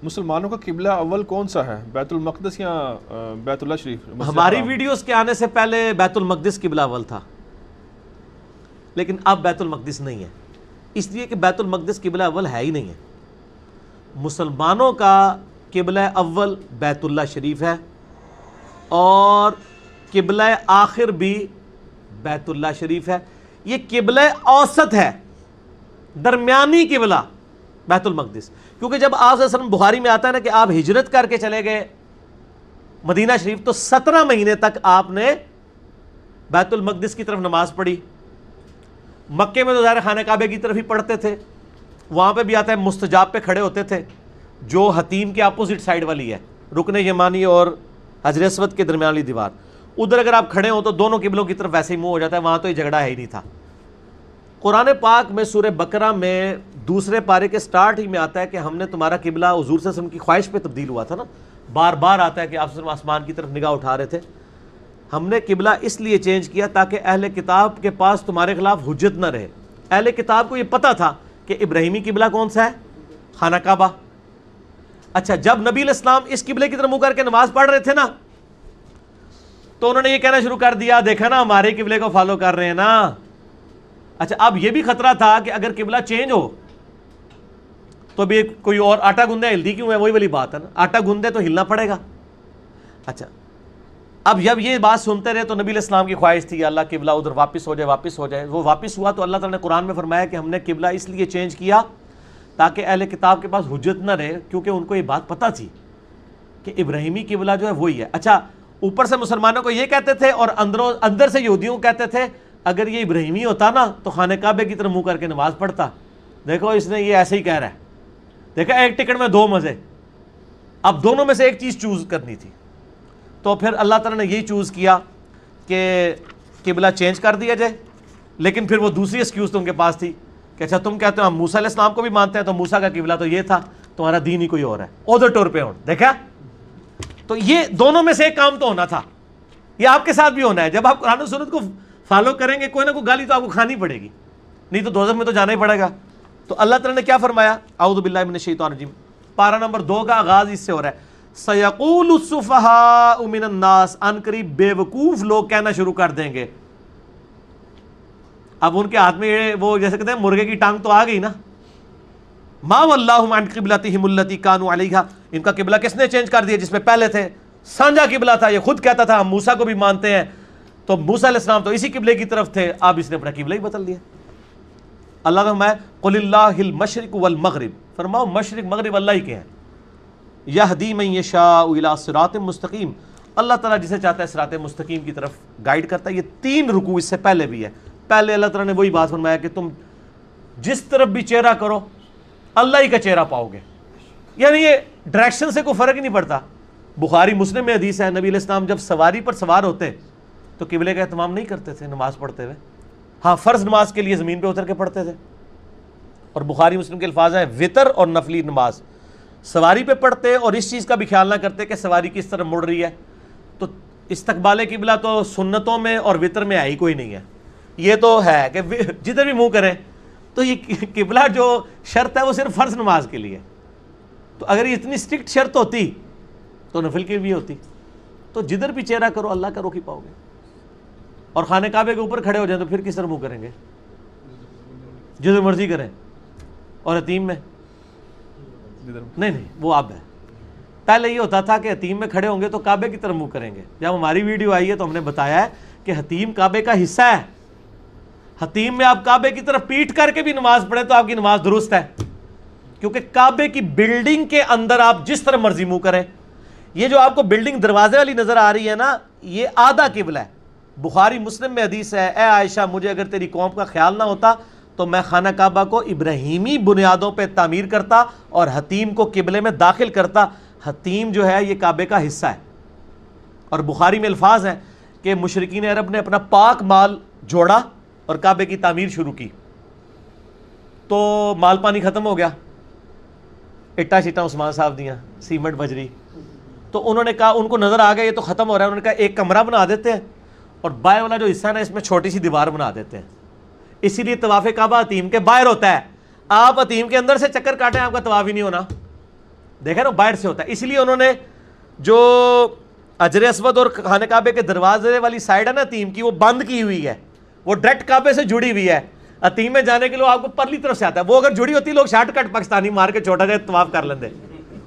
مسلمانوں کا قبلہ اول کون سا ہے، بیت المقدس یا بیت اللہ شریف؟ ہماری ویڈیوز کے آنے سے پہلے بیت المقدس قبلہ اول تھا، لیکن اب بیت المقدس نہیں ہے، اس لیے کہ بیت المقدس قبلہ اول ہے ہی نہیں ہے۔ مسلمانوں کا قبلہ اول بیت اللہ شریف ہے، اور قبلہ آخر بھی بیت اللہ شریف ہے۔ یہ قبلہ اوسط ہے، درمیانی قبلہ بیت المقدس، کیونکہ جب آپ صلی اللہ علیہ وسلم بخاری میں آتا ہے نا کہ آپ ہجرت کر کے چلے گئے مدینہ شریف، تو 17 مہینے تک آپ نے بیت المقدس کی طرف نماز پڑھی۔ مکے میں تو ظاہر خانہ کعبے کی طرف ہی پڑھتے تھے، وہاں پہ بھی آتا ہے مستجاب پہ کھڑے ہوتے تھے، جو حتیم کے اپوزٹ سائڈ والی ہے، رکن یمانی اور حجر اسود کے درمیان والی دیوار، ادھر اگر آپ کھڑے ہو تو دونوں قبلوں کی طرف ویسے ہی منہ ہو جاتا ہے، وہاں تو یہ جھگڑا ہے ہی نہیں تھا۔ قرآن پاک میں سورہ بقرہ میں دوسرے پارے کے سٹارٹ ہی میں آتا ہے کہ ہم نے تمہارا قبلہ حضور صلی اللہ علیہ وسلم کی خواہش پہ تبدیل ہوا تھا نا، بار بار آتا ہے کہ آپ صلی اللہ علیہ وسلم آسمان کی طرف نگاہ اٹھا رہے تھے، ہم نے قبلہ اس لیے چینج کیا تاکہ اہل کتاب کے پاس تمہارے خلاف حجت نہ رہے۔ اہل کتاب کو یہ پتہ تھا کہ ابراہیمی قبلہ کون سا ہے، خانہ کعبہ۔ اچھا، جب نبی علیہ السلام اس قبلے کی طرف منہ کر کے نماز پڑھ رہے تھے نا، تو انہوں نے یہ کہنا شروع کر دیا، دیکھا نا ہمارے قبلے کو فالو کر رہے ہیں نا۔ اچھا، اب یہ بھی خطرہ تھا کہ اگر قبلہ چینج ہو تو بھی کوئی اور آٹا گوندے ہلدی کیوں ہے، وہی والی بات ہے نا، آٹا گوندے تو ہلنا پڑے گا۔ اچھا، اب جب یہ بات سنتے رہے تو نبی علیہ السلام کی خواہش تھی اللہ قبلہ ادھر واپس ہو جائے، وہ واپس ہوا تو اللہ تعالیٰ نے قرآن میں فرمایا کہ ہم نے قبلہ اس لیے چینج کیا تاکہ اہل کتاب کے پاس حجت نہ رہے، کیونکہ ان کو یہ بات پتہ تھی کہ ابراہیمی قبلہ جو ہے وہی ہے۔ اچھا، اوپر سے مسلمانوں کو یہ کہتے تھے اور اندر سے یہودیوں کو کہتے تھے اگر یہ ابراہیمی ہوتا نا تو خانہ کعبے کی طرف منہ کر کے نماز پڑھتا، دیکھو اس نے یہ ایسے ہی کہہ رہا ہے، دیکھا ایک ٹکٹ میں دو مزے، اب دونوں میں سے ایک چیز چوز کرنی تھی، تو پھر اللہ تعالیٰ نے یہی چوز کیا کہ قبلہ چینج کر دیا جائے۔ لیکن پھر وہ دوسری ایکسکیوز تو ان کے پاس تھی کہ اچھا تم کہتے ہو ہم موسیٰ علیہ السلام کو بھی مانتے ہیں، تو موسیٰ کا قبلہ تو یہ تھا، تمہارا دین ہی کوئی اور ہے، ادھر ٹور پہ ہون، دیکھا؟ تو یہ دونوں میں سے ایک کام تو ہونا تھا، یہ آپ کے ساتھ بھی ہونا ہے۔ جب آپ قرآن و سنت کو فالو کریں گے کوئی نہ کوئی گالی تو آپ کو کھانی پڑے گی، نہیں تو دوزخ میں تو جانا ہی پڑے گا۔ تو اللہ تعالیٰ نے کیا فرمایا، اعوذ باللہ من الشیطان الرجیم، پارہ نمبر 2 کا آغاز اس سے ہو رہا ہے، سَيَقُولُ السُّفَهَاءُ مِنَ النَّاسِ، ان قریب بے وقوف لوگ کہنا شروع کر دیں گے۔ اب ان کے ہاتھ میں وہ جیسے کہتے ہیں مرغے کی ٹانگ تو آ گئی نا، مَا وَلَّاهُمْ عَنْ قِبْلَتِهِمُ الَّتِي كَانُوا عَلَيْهَا، ان کا قبلہ کس نے چینج کر دیا جس پہ پہلے تھے، سانجا قبلہ تھا، یہ خود کہتا تھا ہم موسیٰ کو بھی مانتے ہیں، تو موسیٰ علیہ السلام تو اسی قبلے کی طرف تھے، اب اس نے اپنا قبلہ ہی بدل دیا۔ اللہ کا فرمایا قُلِ اللَّهِ الْمَشْرِقُ وَالْمَغْرِبُ، فرماؤ مشرق مغرب اللہ ہی کے ہیں، یہدی من یشاء الی صراط مستقیم، اللہ تعالیٰ جسے چاہتا ہے صراط مستقیم کی طرف گائیڈ کرتا ہے۔ یہ 3 رکوع اس سے پہلے بھی ہے، پہلے اللہ تعالیٰ نے وہی بات فرمایا کہ تم جس طرف بھی چہرہ کرو اللہ ہی کا چہرہ پاؤ گے، یعنی یہ ڈائریکشن سے کوئی فرق ہی نہیں پڑتا۔ بخاری مسلم میں حدیث ہے نبی علیہ السلام جب سواری پر سوار ہوتے تو قبلے کا اہتمام نہیں کرتے تھے نماز پڑھتے ہوئے، ہاں فرض نماز کے لیے زمین پہ اتر کے پڑھتے تھے، اور بخاری مسلم کے الفاظ ہیں وطر اور نفلی نماز سواری پہ پڑھتے، اور اس چیز کا بھی خیال نہ کرتے کہ سواری کس طرف مڑ رہی ہے۔ تو استقبال قبلہ تو سنتوں میں اور وطر میں ہے ہی کوئی نہیں ہے، یہ تو ہے کہ جدھر بھی منہ کریں، تو یہ قبلہ جو شرط ہے وہ صرف فرض نماز کے لیے، تو اگر یہ اتنی اسٹرکٹ شرط ہوتی تو نفل کی بھی ہوتی، تو جدھر بھی چہرہ کرو اللہ کا رخ ہی پاؤ گے، اور خانہ کعبے کے اوپر کھڑے ہو جائیں تو پھر کس طرح منہ کریں گے، جدھر مرضی کریں، اور حتیم میں نہیں وہ اب ہے، پہلے یہ ہوتا تھا کہ حتیم میں کھڑے ہوں گے تو کعبے کی طرف منہ کریں گے۔ جب ہماری ویڈیو آئی ہے تو ہم نے بتایا ہے کہ حتیم کعبے کا حصہ ہے، حتیم میں آپ کعبے کی طرف پیٹ کر کے بھی نماز پڑھیں تو آپ کی نماز درست ہے، کیونکہ کعبے کی بلڈنگ کے اندر آپ جس طرح مرضی منہ کریں۔ یہ جو آپ کو بلڈنگ دروازے والی نظر آ رہی ہے نا، یہ آدھا قبلہ ہے۔ بخاری مسلم میں حدیث ہے، اے عائشہ مجھے اگر تیری قوم کا خیال نہ ہوتا تو میں خانہ کعبہ کو ابراہیمی بنیادوں پہ تعمیر کرتا اور حتیم کو قبلے میں داخل کرتا۔ حتیم جو ہے یہ کعبے کا حصہ ہے، اور بخاری میں الفاظ ہیں کہ مشرکین عرب نے اپنا پاک مال جوڑا اور کعبے کی تعمیر شروع کی، تو مال پانی ختم ہو گیا، اٹا شٹا عثمان صاحب دیاں، سیمنٹ بجری، تو انہوں نے کہا ان کو نظر آ گیا یہ تو ختم ہو رہا ہے، انہوں نے کہا ایک کمرہ بنا دیتے ہیں اور باہر والا جو حصہ ہے نا اس میں چھوٹی سی دیوار بنا دیتے ہیں، اسی لیے طواف کعبہ حتیم کے باہر ہوتا ہے، آپ حتیم کے اندر سے چکر کاٹیں آپ کا طواف ہی نہیں ہونا، دیکھیں نا باہر سے ہوتا ہے. اس لیے انہوں نے جو حجر اسود اور خانہ کعبے کے دروازے والی سائڈ ہے نا حتیم کی, وہ بند کی ہوئی ہے, وہ ڈائریکٹ کعبے سے جڑی ہوئی ہے. حتیم میں جانے کے لیے آپ کو پرلی طرف سے آتا ہے, وہ اگر جڑی ہوتی لوگ شارٹ کٹ پاکستانی مار کے چھوٹا جائے طواف کر لیندے.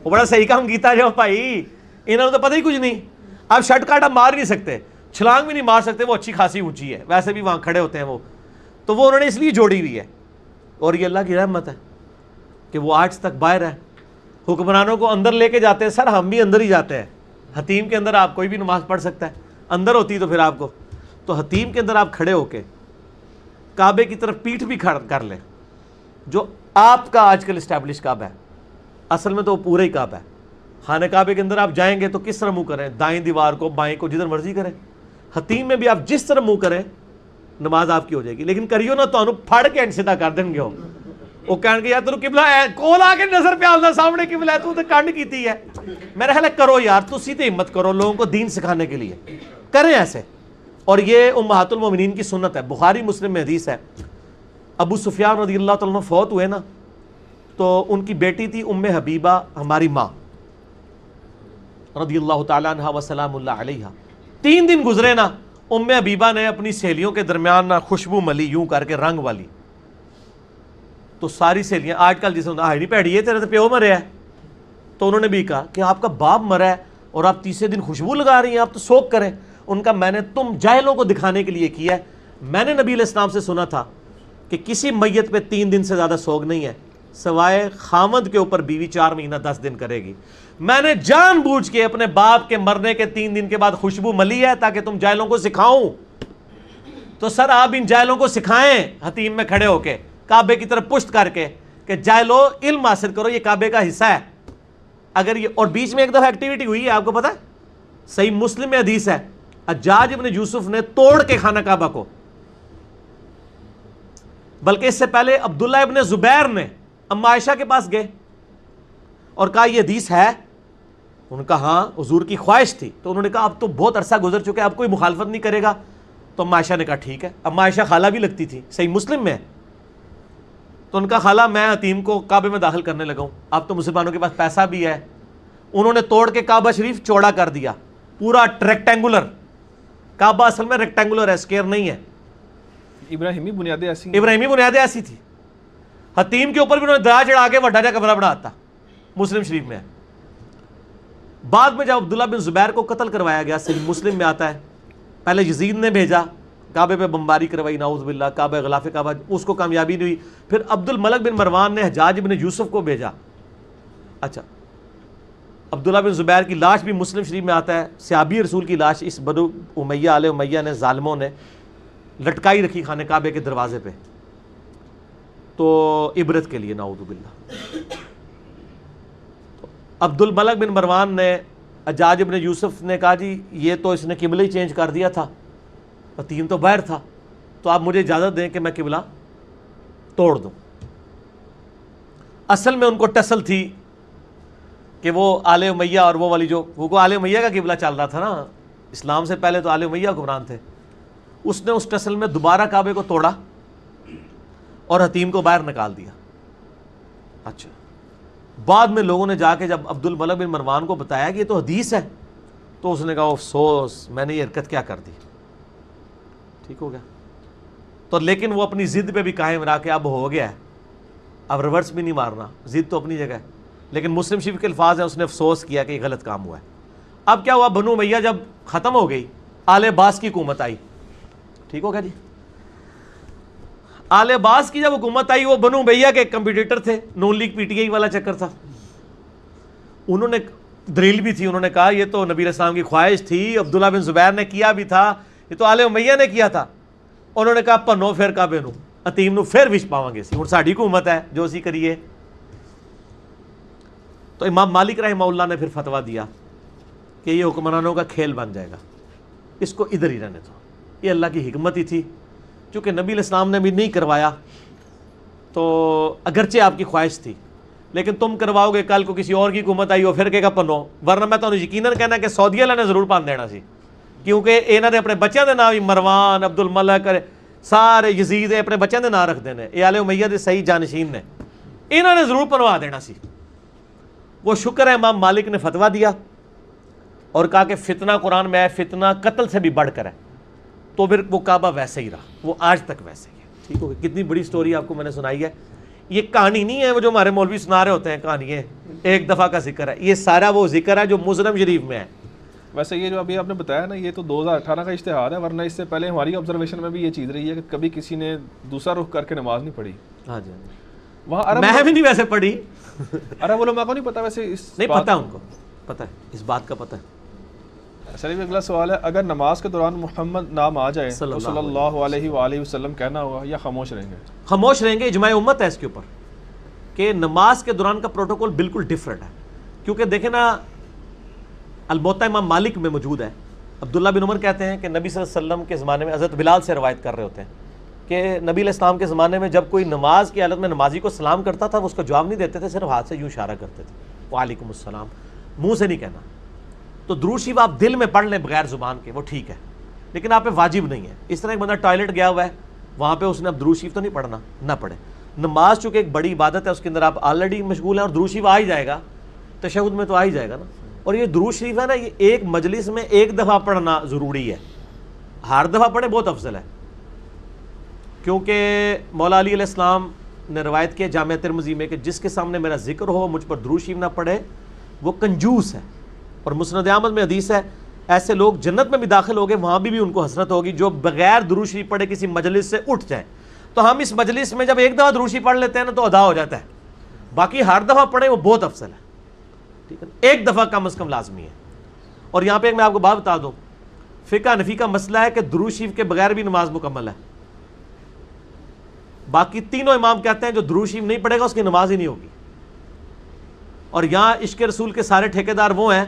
وہ بڑا صحیح کام کیتا جو بھائی, انہوں نے تو پتہ ہی کچھ نہیں. آپ شارٹ کٹ آپ مار نہیں سکتے, چھلانگ بھی نہیں مار سکتے, وہ اچھی خاصی اونچی ہے, ویسے بھی وہاں کھڑے ہوتے ہیں وہ, تو وہ انہوں نے اس لیے جوڑی ہوئی ہے. اور یہ اللہ کی رحمت ہے کہ وہ آج تک باہر ہے. حکمرانوں کو اندر لے کے جاتے ہیں, سر ہم بھی اندر ہی جاتے ہیں. حتیم کے اندر آپ کوئی بھی نماز پڑھ سکتا ہے, اندر ہوتی تو پھر آپ کو, تو حتیم کے اندر آپ کھڑے ہو کے کعبے کی طرف پیٹھ بھی کر لیں, جو آپ کا آج کل اسٹیبلش کعبہ ہے, اصل میں تو وہ پورا ہی کعبہ ہے. خانہ کعبے کے اندر آپ جائیں گے تو کس طرح منہ کریں, دائیں دیوار کو, بائیں کو, جدھر مرضی کریں. حتیم میں بھی آپ جس طرح منہ کریں نماز آپ کی ہو جائے گی. لیکن کریو نا تو پھڑ کے انسیدہ کر دیں گے, وہ کہنے کہ یار تو قبلہ ہے, کول آ کے نظر پہ آلنا سامنے قبلہ ہے, تو کنڈ کیتی ہے. میرا خیال ہے کرو یار, تسی تے ہمت کرو لوگوں کو دین سکھانے کے لیے, کریں ایسے. اور یہ امہات المومنین کی سنت ہے. بخاری مسلم میں حدیث ہے, ابو سفیان رضی اللہ تعالیٰ عنہ فوت ہوئے نا, تو ان کی بیٹی تھی ام حبیبہ, ہماری ماں رضی اللہ تعالیٰ عنہ وسلام اللہ علیہ. 3 دن گزرے نا, ام حبیبہ نے اپنی سہیلیوں کے درمیان نا خوشبو ملی یوں کر کے رنگ والی. تو ساری سہیلیاں آج کل جسے نہیں پیڑی ہے تیرے تو پیو مرے ہے, تو انہوں نے بھی کہا کہ آپ کا باپ مرا ہے اور آپ تیسرے دن خوشبو لگا رہی ہیں, آپ تو سوگ کریں. ان کا میں نے تم جاہلوں کو دکھانے کے لیے کیا ہے. میں نے نبی علیہ السلام سے سنا تھا کہ کسی میت پہ 3 دن سے زیادہ سوگ نہیں ہے, سوائے خامد کے اوپر بیوی 4 مہینہ 10 دن کرے گی. میں نے جان بوجھ کے اپنے باپ کے مرنے کے 3 دن کے بعد خوشبو ملی ہے تاکہ تم جاہلوں کو سکھاؤں. تو سر آپ ان جاہلوں کو سکھائیں حتیم میں کھڑے ہو کے, کعبے کی طرف پشت کر کے, کہ جاہلو علم حاصل کرو, یہ کعبے کا حصہ ہے. اگر یہ, اور بیچ میں ایک دفعہ ایکٹیویٹی ہوئی ہے, آپ کو پتا ہے, صحیح مسلم میں حدیث ہے, حجاج ابن یوسف نے توڑ کے خانہ کعبہ کو, بلکہ اس سے پہلے عبداللہ ابن زبیر نے اما عائشہ کے پاس گئے اور کہا یہ حدیث ہے. ان کا ہاں حضور کی خواہش تھی, تو انہوں نے کہا اب تو بہت عرصہ گزر چکا ہے, اب کوئی مخالفت نہیں کرے گا. تو اما عائشہ نے کہا ٹھیک ہے. اما عائشہ خالہ بھی لگتی تھی, صحیح مسلم میں. تو ان کا خالہ میں حتیم کو کعبے میں داخل کرنے لگا ہوں, اب تو مسلمانوں کے پاس پیسہ بھی ہے. انہوں نے توڑ کے کعبہ شریف چوڑا کر دیا, پورا ریکٹینگولر. کعبہ اصل میں ریکٹینگولر ہے, اسکیئر نہیں ہے. ابراہیمی بنیادیں ایسی, ابراہیمی بنیادیں ایسی تھی. حتیم کے اوپر بھی انہوں نے درا چڑھا کے وڈا جا کمرہ بناتا, مسلم شریف میں ہے. بعد میں جب عبداللہ بن زبیر کو قتل کروایا گیا, صحیح مسلم میں آتا ہے, پہلے یزید نے بھیجا, کعبے پہ بمباری کروائی, نعوذ باللہ, کعبہ غلاف کعبہ, اس کو کامیابی نہیں ہوئی. پھر عبد الملک بن مروان نے حجاج بن یوسف کو بھیجا. اچھا, عبداللہ بن زبیر کی لاش بھی مسلم شریف میں آتا ہے, صحابی رسول کی لاش اس بنو امیہ آل امیہ نے, ظالموں نے لٹکائی رکھی خانہ کعبے کے دروازے پہ, تو عبرت کے لیے, نعوذ باللہ. عبد الملک بن مروان نے, حجاج بن یوسف نے کہا جی یہ تو اس نے قبلہ ہی چینج کر دیا تھا, حتیم تو باہر تھا, تو آپ مجھے اجازت دیں کہ میں قبلہ توڑ دوں. اصل میں ان کو ٹسل تھی کہ وہ آل امیہ اور وہ والی جو, وہ آل امیہ کا قبلہ چل رہا تھا نا, اسلام سے پہلے تو آل امیہ حکمران تھے. اس نے اس ٹسل میں دوبارہ کعبے کو توڑا اور حتیم کو باہر نکال دیا. اچھا, بعد میں لوگوں نے جا کے جب عبد الملک بن مروان کو بتایا کہ یہ تو حدیث ہے, تو اس نے کہا افسوس میں نے یہ حرکت کیا کر دی. ٹھیک ہو گیا. تو لیکن وہ اپنی ضد پہ بھی قائم رہا کہ اب ہو گیا ہے, اب ریورس بھی نہیں مارنا, ضد تو اپنی جگہ ہے. لیکن مسلم شریف کے الفاظ ہیں, اس نے افسوس کیا کہ یہ غلط کام ہوا ہے. اب کیا ہوا, بنو امیہ جب ختم ہو گئی, آل عباس کی حکومت آئی. ٹھیک ہو گیا جی. آل عباس کی جب حکومت آئی, وہ بنو امیہ کے کمپیٹیٹر تھے, نون لیگ پی ٹی آئی والا چکر تھا. انہوں نے دلیل بھی تھی, انہوں نے کہا یہ تو نبی علیہ السلام کی خواہش تھی, عبداللہ بن زبیر نے کیا بھی تھا, یہ تو آل امیہ نے کیا تھا. انہوں نے کہا پنو پھر کعبے نو, حتیم نو پھر وش پاواں گے, ہن ساڈی حکومت ہے جو اسی کریے. تو امام مالک رحمہ اللہ نے پھر فتویٰ دیا کہ یہ حکمرانوں کا کھیل بن جائے گا, اس کو ادھر ہی رہنے دو. یہ اللہ کی حکمت ہی تھی, چونکہ نبی علیہ السلام نے بھی نہیں کروایا تو اگرچہ آپ کی خواہش تھی, لیکن تم کرواؤ گے, کل کو کسی اور کی حکومت آئی ہو پھر کہے گا پنو. ورنہ میں تو یقیناً کہنا کہ سعودی والے نے ضرور پان دینا سی, کیونکہ انہوں نے اپنے بچوں کے نام مروان, عبد الملک, سارے یزید اپنے بچوں کے نام رکھ دینے, یہ آل امیہ دے صحیح جانشین نے, انہوں نے ضرور پنوا دینا سی. وہ شکر ہے امام مالک نے فتویٰ دیا اور کہا کہ فتنہ قرآن میں ہے، فتنہ قتل سے بھی بڑھ کر ہے، تو پھر وہ کعبہ ویسے ہی رہا، وہ آج تک ویسے ہی ہے. ٹھیک ہو گیا. کتنی بڑی سٹوری آپ کو میں نے سنائی ہے. یہ کہانی نہیں ہے وہ جو ہمارے مولوی سنا رہے ہوتے ہیں کہانی ہے، ایک دفعہ کا ذکر ہے، یہ سارا وہ ذکر ہے جو مسلم شریف میں ہے. ویسے یہ جو ابھی آپ نے بتایا نا، یہ تو 2018 کا اشتہار ہے، ورنہ اس سے پہلے ہماری آبزرویشن میں بھی یہ چیز رہی ہے کہ کبھی کسی نے دوسرا رخ کر کے نماز نہیں پڑھی. ہاں جی، وہاں میں بھی نہیں ویسے پڑھی. عرب علماء کو نہیں پتا ویسے اس نہیں پتہ، ان کو پتہ ہے، اس بات کا پتہ ہے. چلیے اگلا سوال ہے، اگر نماز کے دوران محمد نام آ جائے تو صلی اللہ علیہ وآلہ وسلم کہنا ہوگا یا خاموش رہیں گے؟ خاموش رہیں گے. اجماع امت ہے اس کے اوپر کہ نماز کے دوران کا پروٹوکول بالکل ڈیفرنٹ ہے. کیونکہ دیکھیں نا، الموطا امام مالک میں موجود ہے. عبداللہ بن عمر کہتے ہیں کہ نبی صلی اللہ علیہ وسلم کے زمانے میں، حضرت بلال سے روایت کر رہے ہوتے ہیں کہ نبی علیہ السلام کے زمانے میں جب کوئی نماز کی حالت میں نمازی کو سلام کرتا تھا، وہ اس کو جواب نہیں دیتے تھے، صرف ہاتھ سے یوں اشارہ کرتے تھے، وعلیکم السلام، منہ سے نہیں کہنا. تو درود شریف آپ دل میں پڑھ لیں بغیر زبان کے، وہ ٹھیک ہے، لیکن آپ پہ واجب نہیں ہے. اس طرح ایک بندہ ٹوائلٹ گیا ہوا ہے، وہاں پہ اس نے اب درود شریف تو نہیں پڑھنا، نہ پڑھے. نماز چونکہ ایک بڑی عبادت ہے، اس کے اندر آپ آلریڈی مشغول ہیں اور درود شریف آ ہی جائے گا، تشہد میں تو آ ہی جائے گا نا. اور یہ درود شریف ہے نا، یہ ایک مجلس میں ایک دفعہ پڑھنا ضروری ہے. ہر دفعہ پڑھے بہت افضل ہے، کیونکہ مولا علی علیہ السلام نے روایت کیا جامعہ ترمذی میں کہ جس کے سامنے میرا ذکر ہو، مجھ پر درود شریف نہ پڑھے، وہ کنجوس ہے. اور مسند احمد میں حدیث ہے، ایسے لوگ جنت میں بھی داخل ہو گئے، وہاں بھی ان کو حسرت ہوگی جو بغیر درود شریف پڑھے کسی مجلس سے اٹھ جائیں. تو ہم اس مجلس میں جب ایک دفعہ درود شریف پڑھ لیتے ہیں نا تو ادا ہو جاتا ہے، باقی ہر دفعہ پڑھیں وہ بہت افضل ہے. ٹھیک ہے، ایک دفعہ کم از کم لازمی ہے. اور یہاں پہ ایک میں آپ کو بات بتا دوں، فقہ حنفی کا مسئلہ ہے کہ درود شریف کے بغیر بھی نماز مکمل ہے. باقی تینوں امام کہتے ہیں جو درود شریف نہیں پڑھے گا اس کی نماز ہی نہیں ہوگی. اور یہاں عشق رسول کے سارے ٹھیکیدار وہ ہیں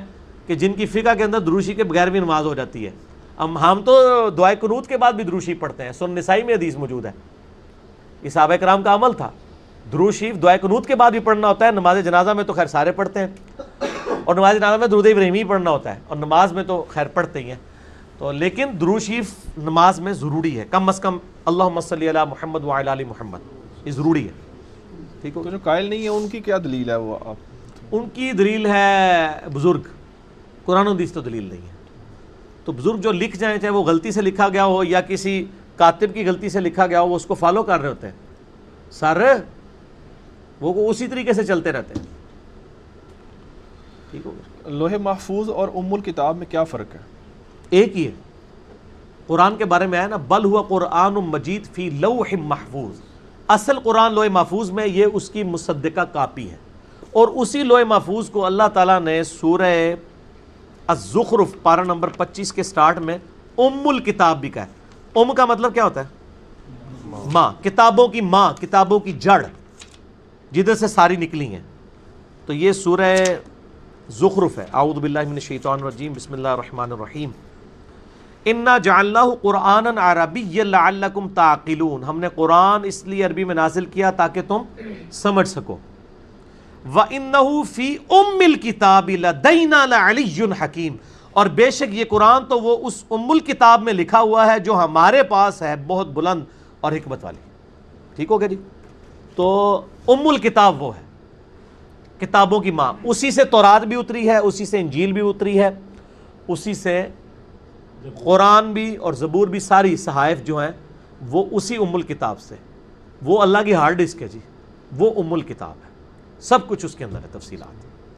کہ جن کی فقہ کے اندر درود شریف کے بغیر بھی نماز ہو جاتی ہے. ہم تو دعائے قنوت کے بعد بھی درود شریف پڑھتے ہیں، سنن نسائی میں حدیث موجود ہے. یہ صحابہ کرام کا عمل تھا، درود شریف دعائے قنوت کے بعد بھی پڑھنا ہوتا ہے. نماز جنازہ میں تو خیر سارے پڑھتے ہیں، اور نماز جنازہ میں درود ابراہیمی پڑھنا ہوتا ہے، اور نماز میں تو خیر پڑھتے ہی ہیں. تو لیکن درود شریف نماز میں ضروری ہے، کم از کم اللہم صلی علی محمد وعلی آل محمد، یہ ضروری ہے. ٹھیک ہو. تو جو قائل نہیں ہے ان کی کیا دلیل ہے؟ وہ آپ ان کی دلیل ہے بزرگ، قرآن و حدیث تو دلیل نہیں ہے. تو بزرگ جو لکھ جائیں، چاہے وہ غلطی سے لکھا گیا ہو یا کسی کاتب کی غلطی سے لکھا گیا ہو، وہ اس کو فالو کر رہے ہوتے ہیں سر، وہ اسی طریقے سے چلتے رہتے ہیں. ٹھیک ہو. لوح محفوظ اور ام الکتاب میں کیا فرق ہے؟ ایک ہی ہے. قرآن کے بارے میں ہے نا، بل ہوا قرآن مجید فی لوح محفوظ. اصل قرآن لوح محفوظ میں، یہ اس کی مصدقہ کاپی ہے. اور اسی لوح محفوظ کو اللہ تعالیٰ نے سورہ الزخرف پارہ نمبر 25 کے سٹارٹ میں ام الکتاب بھی کہا ہے. ام کا مطلب کیا ہوتا ہے؟ ماں، کتابوں کی ماں، کتابوں کی جڑ جدھر سے ساری نکلی ہیں. تو یہ سورہ زخرف ہے. اعوذ باللہ من الشیطان الرجیم، بسم اللہ الرحمن الرحیم. انا جعلناہ قرآنا عربیا لعلکم تعقلون. ہم نے قرآن اس لیے عربی میں نازل کیا تاکہ تم سمجھ سکو. وَإِنَّهُ فِي أُمِّ الْكِتَابِ لَدَيْنَا لَعَلِيٌّ حَكِيمٌ. اور بے شک یہ قرآن تو وہ اس ام الکتاب میں لکھا ہوا ہے جو ہمارے پاس ہے، بہت بلند اور حکمت والی. ٹھیک ہو گیا جی. تو ام الکتاب وہ ہے، کتابوں کی ماں. اسی سے تورات بھی اتری ہے، اسی سے انجیل بھی اتری ہے، اسی سے قرآن بھی اور زبور بھی، ساری صحائف جو ہیں وہ اسی ام الکتاب سے. وہ اللہ کی ہارڈ ڈسک ہے جی، وہ ام الکتاب ہے، سب کچھ اس کے اندر ہے، تفصیلات.